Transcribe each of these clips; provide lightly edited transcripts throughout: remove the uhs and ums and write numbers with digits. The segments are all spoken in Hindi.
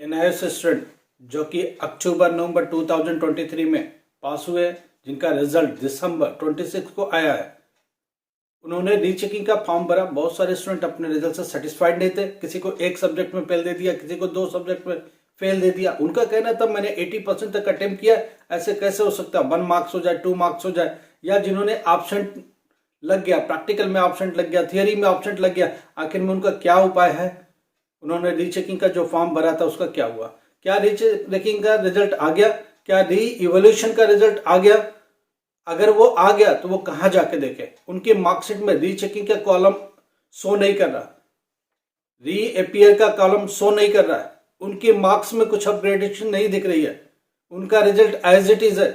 एनआईएस स्टूडेंट जो कि अक्टूबर नवंबर 2023 में पास हुए, जिनका रिजल्ट दिसंबर 26 को आया है, उन्होंने रीचेकिंग का फॉर्म भरा। बहुत सारे स्टूडेंट अपने रिजल्ट से सेटिस्फाइड नहीं थे, किसी को एक सब्जेक्ट में फेल दे दिया, किसी को 2 सब्जेक्ट में फेल दे दिया। उनका कहना था मैंने 80% तक अटेम्प्ट किया, ऐसे कैसे हो सकता है, 1 मार्क्स हो जाए, 2 मार्क्स हो जाए। या जिन्होंने एब्सेंट लग गया, प्रैक्टिकल में एब्सेंट लग गया, थियरी में एब्सेंट लग गया, आखिर में उनका क्या उपाय है? उन्होंने रीचेकिंग का जो फॉर्म भरा था उसका क्या हुआ? क्या रीचेकिंग का रिजल्ट आ गया? क्या री इवोल्यूशन का रिजल्ट आ गया? अगर वो आ गया तो वो कहां जाके देखे? उनकी मार्कशीट में रीचेकिंग का कॉलम शो नहीं कर रहा, री अपीयर का कॉलम शो नहीं कर रहा है, उनके मार्क्स में कुछ अपग्रेडेशन नहीं दिख रही है, उनका रिजल्ट एज इट इज है।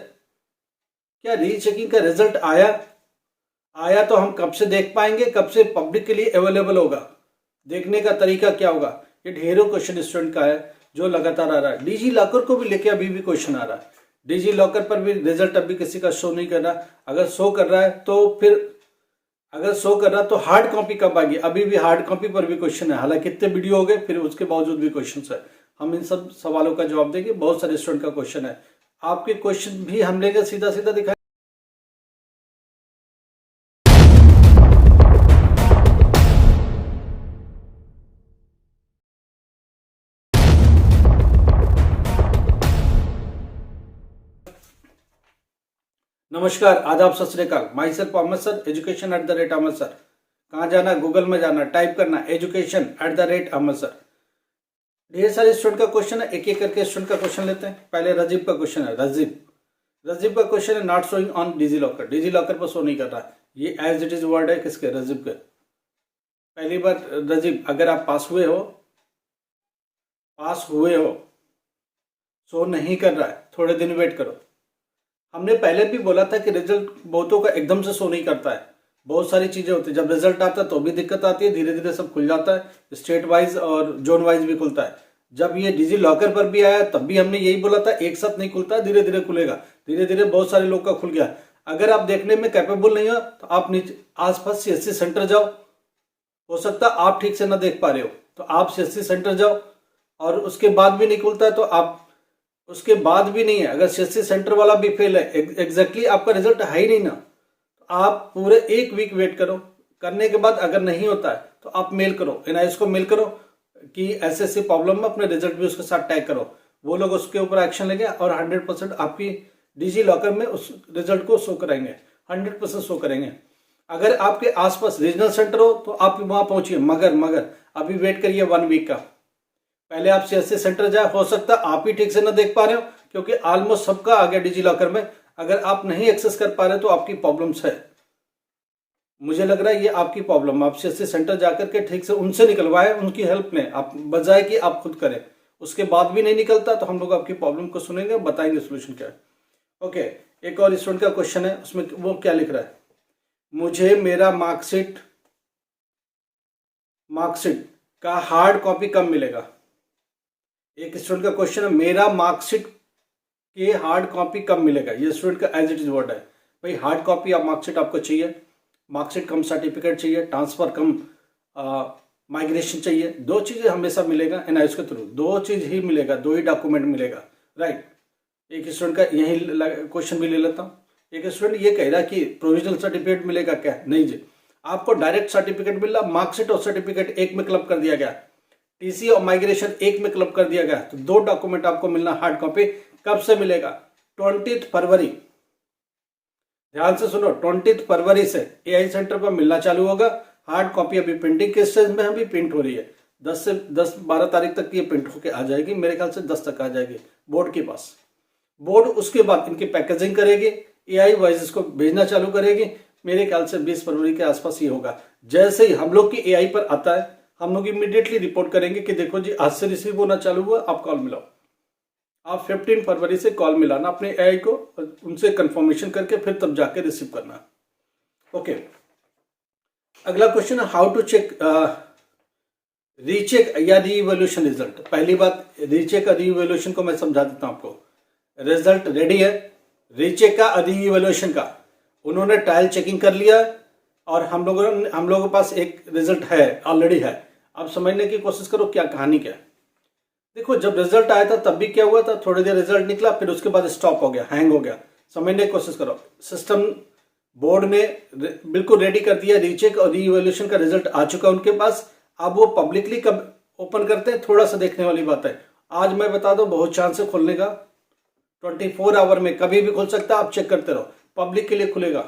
क्या रीचेकिंग का रिजल्ट आया तो हम कब से देख पाएंगे, कब से पब्लिक के लिए अवेलेबल होगा, देखने का तरीका क्या होगा? ये ढेरों क्वेश्चन स्टूडेंट का है जो लगातार आ रहा है। डिजी लॉकर को भी लेके अभी भी क्वेश्चन आ रहा है, डिजी लॉकर पर भी रिजल्ट अभी किसी का शो नहीं कर रहा। अगर शो कर रहा है तो फिर अगर शो कर रहा तो हार्ड कॉपी कब आएगी? अभी भी हार्ड कॉपी पर भी क्वेश्चन है, हालांकि कितने वीडियो हो गए फिर उसके बावजूद भी क्वेश्चन है। हम इन सब सवालों का जवाब देंगे। बहुत सारे स्टूडेंट का क्वेश्चन है, आपके क्वेश्चन भी हम लेकर सीधा सीधा दिखाएं। नमस्कार, आदाब, Sat Sri Akal. Myself Ahmad sir, education@अहमद सर। कहाँ जाना? गूगल में जाना, टाइप करना education@अहमद सर। ढेर सारे स्टूडेंट का क्वेश्चन है, एक एक करके स्टूडेंट का क्वेश्चन लेते हैं। पहले रजीब का क्वेश्चन है। रजीब का क्वेश्चन है, not showing on DigiLocker, DigiLocker पर शो नहीं कर रहा है। ये एज इट इज वर्ड है किसके? रजीब के। पहली बार रजीब, अगर आप पास हुए हो, शो नहीं कर रहा है, थोड़े दिन वेट करो। हमने पहले भी बोला था कि रिजल्ट बहुतों का एकदम से शो नहीं करता है, बहुत सारी चीजें होती है। जब रिजल्ट आता है तो भी दिक्कत आती है, धीरे धीरे सब खुल जाता है, स्टेट वाइज और जोन वाइज भी खुलता है। जब ये डिजी लॉकर पर भी आया तब भी हमने यही बोला था, एक साथ नहीं खुलता, धीरे धीरे खुलेगा। धीरे धीरे बहुत सारे लोग का खुल गया। अगर आप देखने में कैपेबल नहीं हो तो आप नीचे आसपास सीएससी सेंटर जाओ। हो सकता है आप ठीक से ना देख पा रहे हो तो आप सीएससी सेंटर जाओ, और उसके बाद भी नहीं खुलता है तो आप उसके बाद भी नहीं है, अगर सीएससी सेंटर वाला भी फेल है, एग्जैक्टली आपका रिजल्ट है ही नहीं ना, तो आप पूरे 1 वीक वेट करो। करने के बाद अगर नहीं होता है तो आप मेल करो, एनआईएस को मेल करो कि ऐसे ऐसे प्रॉब्लम में अपने रिजल्ट भी उसके साथ टैग करो। वो लोग उसके ऊपर एक्शन लेंगे और 100% आपकी डिजी लॉकर में उस रिजल्ट को शो कराएंगे, 100% शो करेंगे। अगर आपके आसपास रीजनल सेंटर हो तो आप वहां पहुंचिए, मगर अभी वेट करिए 1 वीक का। पहले आप सीएससी सेंटर जाए, हो सकता है आप ही ठीक से ना देख पा रहे हो, क्योंकि ऑलमोस्ट सबका आ गया डिजी लॉकर में। अगर आप नहीं एक्सेस कर पा रहे तो आपकी प्रॉब्लम्स है, मुझे लग रहा है ये आपकी प्रॉब्लम। आप सीएससी सेंटर जाकर के ठीक से उनसे निकलवाए, उनकी हेल्प लें, आप बजाय कि आप खुद करें। उसके बाद भी नहीं निकलता तो हम लोग आपकी प्रॉब्लम को सुनेंगे, बताएंगे सोल्यूशन क्या है। ओके, एक और स्टूडेंट का क्वेश्चन है, उसमें वो क्या लिख रहा है, मुझे मेरा मार्कशीट का हार्ड कॉपी कब मिलेगा? एक स्टूडेंट का क्वेश्चन है, मेरा मार्कशीट के हार्ड कॉपी कब मिलेगा? ये स्टूडेंट का एज इट इज वर्ड है। भाई हार्ड कॉपी या मार्कशीट आपको चाहिए, मार्कशीट कम सर्टिफिकेट चाहिए, ट्रांसफर कम माइग्रेशन चाहिए। 2 चीजें हमेशा मिलेगा एनआईएस के थ्रू, 2 चीज ही मिलेगा, 2 ही डॉक्यूमेंट मिलेगा, राइट। एक स्टूडेंट का यही क्वेश्चन भी ले लेता हूँ। एक स्टूडेंट ये कह रहा कि प्रोविजनल सर्टिफिकेट मिलेगा क्या? नहीं जी, आपको डायरेक्ट सर्टिफिकेट मिल रहा, मार्कशीट और सर्टिफिकेट एक में क्लब कर दिया गया, टीसी और माइग्रेशन एक में क्लब कर दिया गया, तो 2 डॉक्यूमेंट आपको मिलना हार्ड कॉपी। कब से मिलेगा? 20 फरवरी, ध्यान से सुनो, 20 फरवरी से एआई सेंटर पर मिलना चालू होगा। हार्ड कॉपी अभी प्रिंटिंग के स्टेज में अभी प्रिंट हो रही है, 10 तारीख तक ये प्रिंट होकर आ जाएगी, मेरे ख्याल से 10 तक आ जाएगी बोर्ड के पास। बोर्ड उसके बाद इनकी पैकेजिंग करेगी, एआई वाइज इसको भेजना चालू करेगी। मेरे ख्याल से 20 फरवरी के आसपास ये होगा। जैसे ही हम लोग की एआई पर आता है, हम लोग इमीडिएटली रिपोर्ट करेंगे कि देखो जी आज से रिसीव होना चालू हुआ, आप कॉल मिलाओ। आप 15 फरवरी से कॉल मिलाना अपने एआई को, उनसे कंफर्मेशन करके फिर तब जाके रिसीव करना। ओके, अगला क्वेश्चन है, हाउ टू चेक रीचेक या रीइवैल्यूएशन रिजल्ट। पहली बात, रीचेक और रीइवैल्यूएशन को मैं समझा देता हूं आपको। रिजल्ट रेडी है रीचेक का और रीइवैल्यूएशन का, उन्होंने ट्रायल चेकिंग कर लिया और हम लोगों के पास एक रिजल्ट है, ऑलरेडी है। अब समझने की कोशिश करो क्या कहानी क्या है। देखो जब रिजल्ट आया था तब भी क्या हुआ था, थोड़ी देर रिजल्ट निकला फिर उसके बाद स्टॉप हो गया, हैंग हो गया। समझने की कोशिश करो, सिस्टम बोर्ड ने बिल्कुल रेडी कर दिया, रीचेक और रीइवैल्यूएशन का रिजल्ट आ चुका उनके पास। अब वो पब्लिकली कब ओपन करते हैं, थोड़ा सा देखने वाली बात है। आज मैं बता दूं बहुत चांस है खुलने का, 24 आवर में कभी भी खुल सकता है, आप चेक करते रहो, पब्लिक के लिए खुलेगा।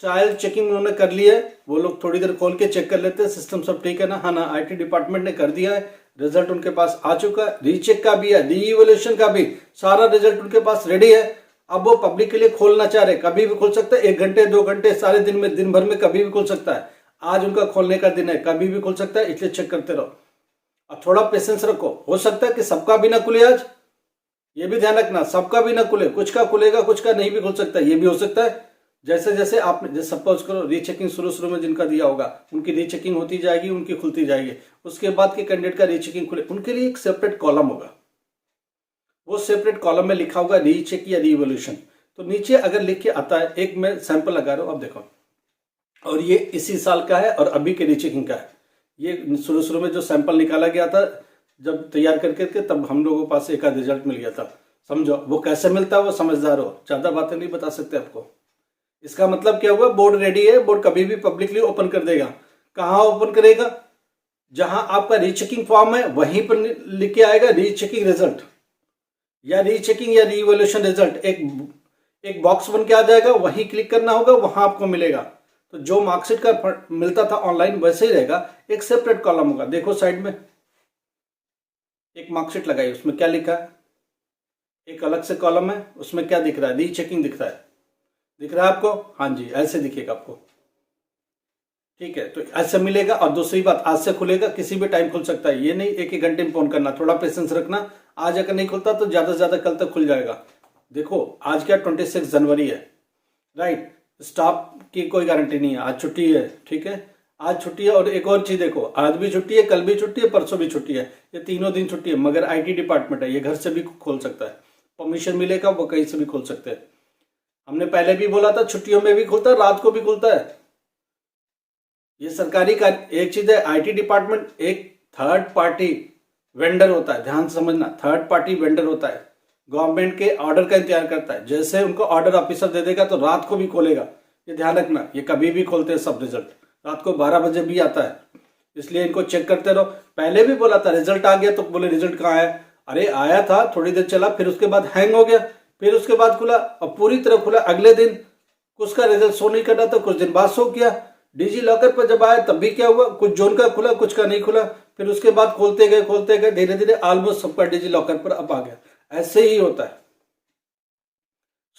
ट्रायल चेकिंग उन्होंने कर लिया है, वो लोग थोड़ी देर खोल के चेक कर लेते हैं सिस्टम सब ठीक है ना, हाँ ना, आईटी डिपार्टमेंट ने कर दिया है, रिजल्ट उनके पास आ चुका है, रीचेक का भी है, रीइवैल्यूएशन का भी, सारा रिजल्ट उनके पास रेडी है। अब वो पब्लिक के लिए खोलना चाह रहे, कभी भी खुल सकता है, 1 घंटे 2 घंटे सारे दिन में, दिन भर में कभी भी खुल सकता है। आज उनका खोलने का दिन है, कभी भी खुल सकता है, इसलिए चेक करते रहो। अब थोड़ा पेशेंस रखो, हो सकता है कि सबका भी ना खुले आज, ये भी ध्यान रखना, सबका भी ना खुले, कुछ का खुलेगा कुछ का नहीं भी खुल सकता है, ये भी हो सकता है। जैसे जैसे आप जैसे सपोज करो रीचेकिंग शुरू में जिनका दिया होगा उनकी रीचेकिंग होती जाएगी, उनकी खुलती जाएगी, उसके बाद के कैंडिडेट का रीचेकिंग खुले, उनके लिए एक सेपरेट कॉलम होगा, वो सेपरेट कॉलम में लिखा होगा रीचेक या रीइवैल्यूएशन। तो नीचे अगर लिख के आता है, एक मैं सैंपल लगा रहा हूं, अब देखो, और ये इसी साल का है और अभी के रीचेकिंग का है। ये शुरू में जो सैंपल निकाला गया था जब तैयार करके तब हम लोगों के पास एक आध रिजल्ट मिल गया था। समझो वो कैसे मिलता है, वो समझदार हो, ज्यादा बातें नहीं बता सकते आपको। इसका मतलब क्या हुआ, बोर्ड रेडी है, बोर्ड कभी भी पब्लिकली ओपन कर देगा। कहाँ ओपन करेगा, जहां आपका रीचेकिंग फॉर्म है वहीं पर लिख के आएगा रीचेकिंग रिजल्ट या रीचेकिंग या रीइवैल्यूएशन रिजल्ट, एक बॉक्स बन के आ जाएगा, वहीं क्लिक करना होगा, वहां आपको मिलेगा। तो जो मार्कशीट का मिलता था ऑनलाइन वैसे ही रहेगा, एक सेपरेट कॉलम होगा। देखो साइड में एक मार्कशीट लगाई, उसमें क्या लिखा है, एक अलग से कॉलम है, उसमें क्या दिख रहा है, रीचेकिंग दिख रहा है, दिख रहा है आपको, हाँ जी ऐसे दिखेगा आपको, ठीक है। तो ऐसे मिलेगा। और दूसरी बात, आज से खुलेगा, किसी भी टाइम खुल सकता है, ये नहीं एक एक घंटे में फोन करना, थोड़ा पेशेंस रखना। आज अगर नहीं खुलता तो ज्यादा से ज्यादा कल तक खुल जाएगा। देखो आज क्या 26 जनवरी है, राइट, स्टाफ की कोई गारंटी नहीं है, आज छुट्टी है, ठीक है, आज छुट्टी है। और एक और चीज देखो, आज भी छुट्टी है, कल भी छुट्टी है, परसों भी छुट्टी है, ये तीनों दिन छुट्टी है, मगर आईटी डिपार्टमेंट है, ये घर से भी खोल सकता है, परमिशन मिलेगा, वो कहीं से भी खोल सकते हैं। हमने पहले भी बोला था छुट्टियों में भी खुलता है, रात को भी खुलता है, ये सरकारी का एक चीज है। आईटी डिपार्टमेंट एक थर्ड पार्टी वेंडर होता है, ध्यान से समझना, थर्ड पार्टी वेंडर होता है, गवर्नमेंट के ऑर्डर का इंतजार करता है। जैसे उनको ऑर्डर ऑफिसर दे देगा तो रात को भी खोलेगा, ये ध्यान रखना, ये कभी भी खोलते हैं सब रिजल्ट, रात को 12 बजे भी आता है, इसलिए इनको चेक करते रहो। पहले भी बोला था रिजल्ट आ गया तो बोले रिजल्ट कहाँ है, अरे आया था, थोड़ी देर चला, फिर उसके बाद हैंग हो गया, फिर उसके बाद खुला और पूरी तरह खुला अगले दिन। कुछ का रिजल्ट शो नहीं कर रहा था, कुछ दिन बाद शो किया। डिजी लॉकर पर जब आया तब भी क्या हुआ, कुछ जोन का खुला कुछ का नहीं खुला, फिर उसके बाद खोलते गए धीरे धीरे ऑलमोस्ट सबका डिजी लॉकर पर अब आ गया। ऐसे ही होता है,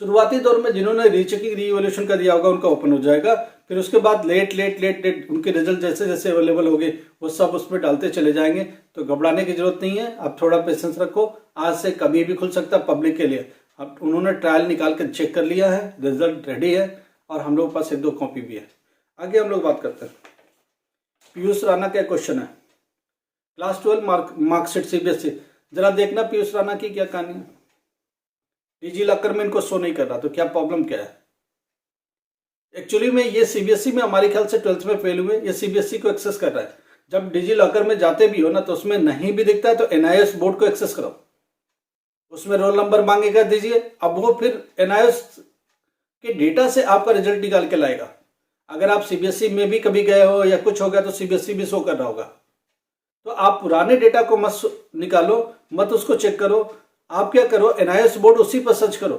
शुरुआती दौर में जिन्होंने रीचेकिंग रीइवैल्यूएशन का दिया होगा उनका ओपन हो जाएगा, फिर उसके बाद लेट उनके रिजल्ट जैसे जैसे अवेलेबल हो गए वो सब उसमें डालते चले जाएंगे। तो घबराने की जरूरत नहीं है, आप थोड़ा पेशेंस रखो, आज से कभी भी खुल सकता है पब्लिक के लिए। अब उन्होंने ट्रायल निकाल कर चेक कर लिया है, रिजल्ट रेडी है और हम लोग के पास 1-2 कॉपी भी है। आगे हम लोग बात करते हैं, पीयूष राणा का क्वेश्चन है, क्लास 12 मार्कशीट सीबीएसई। जरा देखना पीयूष राणा की क्या कहानी है, डिजी लॉकर में इनको शो नहीं कर रहा, तो क्या प्रॉब्लम क्या है। एक्चुअली में ये सीबीएसई में हमारे ख्याल से 12th में फेल हुए, ये सीबीएसई को एक्सेस कर रहा है। जब डिजी लॉकर में जाते भी हो ना तो उसमें नहीं भी दिखता है तो एनआईएस बोर्ड को एक्सेस करो, उसमें रोल नंबर मांगेगा, दीजिए, अब वो फिर एनआईएस के डेटा से आपका रिजल्ट निकाल के लाएगा। अगर आप सीबीएसई में भी कभी गए हो या कुछ हो गया तो सीबीएसई भी शो कर रहा होगा। तो आप पुराने डेटा को मत निकालो, मत उसको चेक करो, आप क्या करो, एनआईएस बोर्ड उसी पर सर्च करो,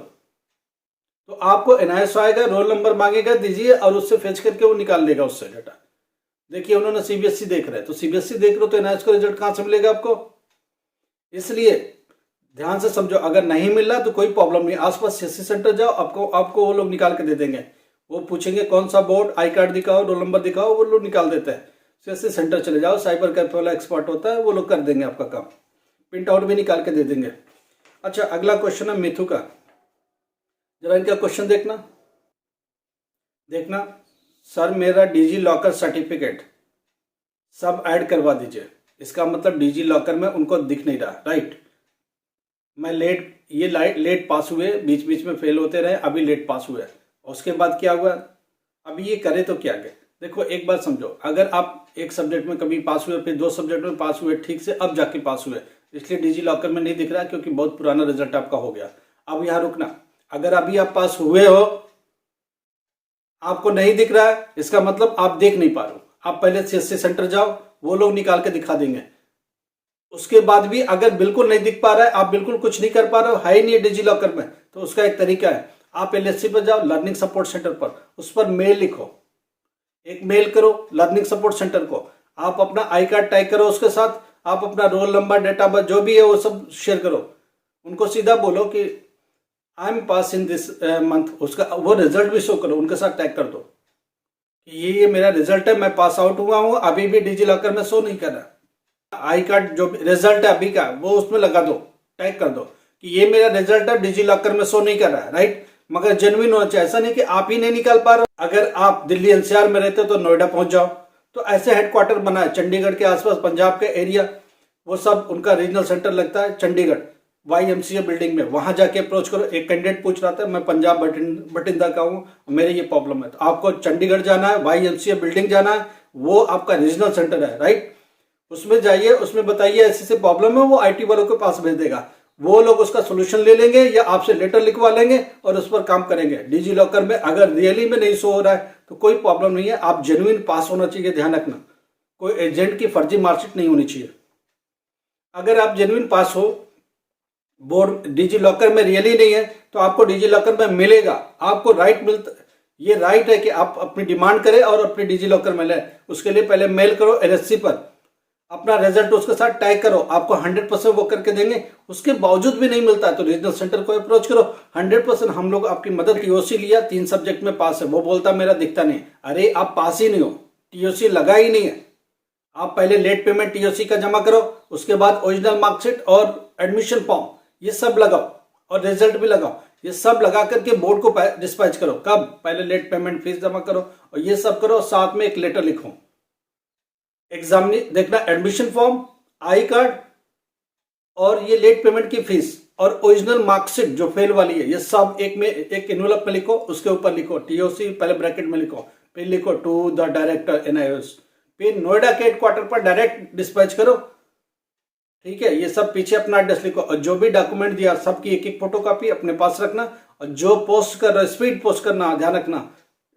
तो आपको एनआईएस आएगा, रोल नंबर मांगेगा, दीजिए, और उससे फेच करके वो निकाल लेगा उससे डाटा। देखिए उन्होंने सीबीएसई देख रहे हैं, तो सीबीएसई देख रहे हो तो एनआईएस का रिजल्ट कहां से मिलेगा आपको। इसलिए ध्यान से समझो, अगर नहीं मिल रहा तो कोई प्रॉब्लम नहीं, आसपास सीएससी सेंटर जाओ, आपको वो लोग निकाल के दे देंगे। वो पूछेंगे कौन सा बोर्ड, आई कार्ड दिखाओ, रोल नंबर दिखाओ, वो लोग निकाल देते हैं। सीएससी सेंटर चले जाओ, साइबर कैफे वाला एक्सपर्ट होता है, वो लोग कर देंगे आपका काम, प्रिंट आउट भी निकाल के दे देंगे। अच्छा, अगला क्वेश्चन है मिथु का, जरा इनका क्वेश्चन देखना। सर मेरा डिजी लॉकर सर्टिफिकेट सब ऐड करवा दीजिए, इसका मतलब डिजी लॉकर में उनको दिख नहीं रहा, राइट। मैं लेट पास हुए, बीच बीच में फेल होते रहे, अभी लेट पास हुए, उसके बाद क्या हुआ, अभी ये करे तो क्या गए। देखो एक बात समझो, अगर आप एक सब्जेक्ट में कभी पास हुए, फिर 2 सब्जेक्ट में पास हुए ठीक से, अब जाके पास हुए, इसलिए डिजी लॉकर में नहीं दिख रहा क्योंकि बहुत पुराना रिजल्ट आपका हो गया। अब यहाँ रुकना, अगर अभी आप पास हुए हो, आपको नहीं दिख रहा है, इसका मतलब आप देख नहीं पा रहे हो। आप पहले सीएससी सेंटर जाओ, वो लोग निकाल के दिखा देंगे। उसके बाद भी अगर बिल्कुल नहीं दिख पा रहा है, आप बिल्कुल कुछ नहीं कर पा रहे हो, है ही नहीं डिजी लॉकर में, तो उसका एक तरीका है, आप एलएससी पर जाओ, लर्निंग सपोर्ट सेंटर पर, उस पर मेल लिखो, एक मेल करो लर्निंग सपोर्ट सेंटर को, आप अपना आई कार्ड टैग करो, उसके साथ आप अपना roll number, date of birth जो भी है वो सब शेयर करो। उनको सीधा बोलो कि I am pass in this month, उसका वो रिजल्ट भी शो करो, उनके साथ टैग कर दो कि ये मेरा रिजल्ट है, मैं पास आउट हुआ हूँ, अभी भी डिजी लॉकर में शो नहीं कर रहा। आई कार्ड जो रिजल्ट है अभी का, वो उसमें लगा दो, टैग कर दो कि ये मेरा रिजल्ट है, डिजी लॉकर में शो नहीं कर रहा है, राइट। मगर जेन्युइन होना चाहिए, ऐसा नहीं कि आप ही नहीं निकाल पा रहे हो। अगर आप दिल्ली एनसीआर में रहते हो तो नोएडा पहुंच जाओ, तो ऐसे हेडक्वार्टर बना है चंडीगढ़ के आसपास, पंजाब के एरिया, वो सब उनका रीजनल सेंटर लगता है चंडीगढ़ YMCA बिल्डिंग में, वहां जाके अप्रोच करो। एक कैंडिडेट पूछ रहा था, मैं पंजाब बठिंडा का हूँ, मेरे ये प्रॉब्लम है, तो आपको चंडीगढ़ जाना है, YMCA बिल्डिंग जाना है, वो आपका रीजनल सेंटर है, राइट। उसमें जाइए, उसमें बताइए ऐसी से प्रॉब्लम है, वो IT वालों के पास भेज देगा, वो लोग उसका सोल्यूशन ले लेंगे या आपसे लेटर लिखवा लेंगे और उस पर काम करेंगे। डिजी लॉकर में अगर रियली में नहीं शो हो रहा है तो कोई प्रॉब्लम नहीं है, आप जेन्युइन पास होना चाहिए, ध्यान रखना, कोई एजेंट की फर्जी मार्कशीट नहीं होनी चाहिए। अगर आप जेन्युइन पास हो, बोर्ड डिजी लॉकर में रियली नहीं है, तो आपको डिजी लॉकर में मिलेगा, आपको राइट मिलता, ये राइट है कि आप अपनी डिमांड करें और अपनी डिजी लॉकर में लें। उसके लिए पहले मेल करो LSC पर, अपना रिजल्ट उसके साथ टैग करो, आपको 100% वो करके देंगे। उसके बावजूद भी नहीं मिलता है तो रीजनल सेंटर को अप्रोच करो, 100% हम लोग आपकी मदद। TOC लिया, 3 सब्जेक्ट में पास है, वो बोलता मेरा दिखता नहीं। अरे आप पास ही नहीं हो, TOC लगा ही नहीं है। आप पहले लेट पेमेंट TOC का जमा करो, उसके बाद ओरिजिनल मार्कशीट और एडमिशन फॉर्म ये सब लगाओ और रिजल्ट भी लगाओ, ये सब लगा करके बोर्ड को डिस्पैच करो। कब? पहले लेट पेमेंट फीस जमा करो और ये सब करो, साथ में एक लेटर लिखो। एग्जाम देखना, एडमिशन फॉर्म, आई कार्ड और ये लेट पेमेंट की फीस और ओरिजिनल मार्कशीट जो फेल वाली है, ये सब एक में, एक एनवेलप में लिखो, उसके ऊपर लिखो TOC पहले ब्रैकेट में लिखो, फिर लिखो टू द डायरेक्टर NIOS, फिर नोएडा के हेडक्वार्टर पर डायरेक्ट डिस्पैच करो, ठीक है। ये सब पीछे अपना एड्रेस लिखो और जो भी डॉक्यूमेंट दिया सबकी एक एक फोटोकॉपी अपने पास रखना। और जो पोस्ट कर रहे, स्पीड पोस्ट करना, ध्यान रखना,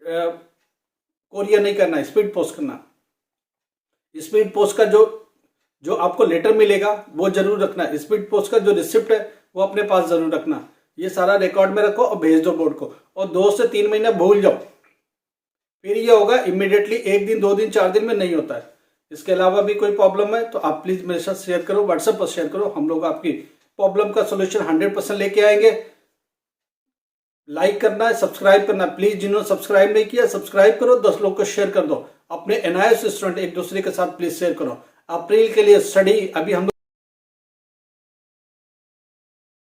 कोरियर नहीं करना, स्पीड पोस्ट करना। स्पीड पोस्ट का जो आपको लेटर मिलेगा वो जरूर रखना, स्पीड पोस्ट का जो रिसिप्ट है वो अपने पास जरूर रखना। ये सारा रिकॉर्ड में रखो और भेज दो बोर्ड को, और 2 से 3 महीने भूल जाओ, फिर ये होगा। इमीडिएटली 1 दिन 2 दिन 4 दिन में नहीं होता है। इसके अलावा भी कोई प्रॉब्लम है तो आप प्लीज मेरे साथ शेयर करो, व्हाट्सएप पर शेयर करो, हम लोग आपकी प्रॉब्लम का सोल्यूशन 100% लेके आएंगे। लाइक करना है, सब्सक्राइब करना, प्लीज जिन्होंने सब्सक्राइब नहीं किया सब्सक्राइब करो, 10 लोग को शेयर कर दो। अपने NIOS स्टूडेंट एक दूसरे के साथ प्लीज शेयर करो। अप्रैल के लिए स्टडी अभी हम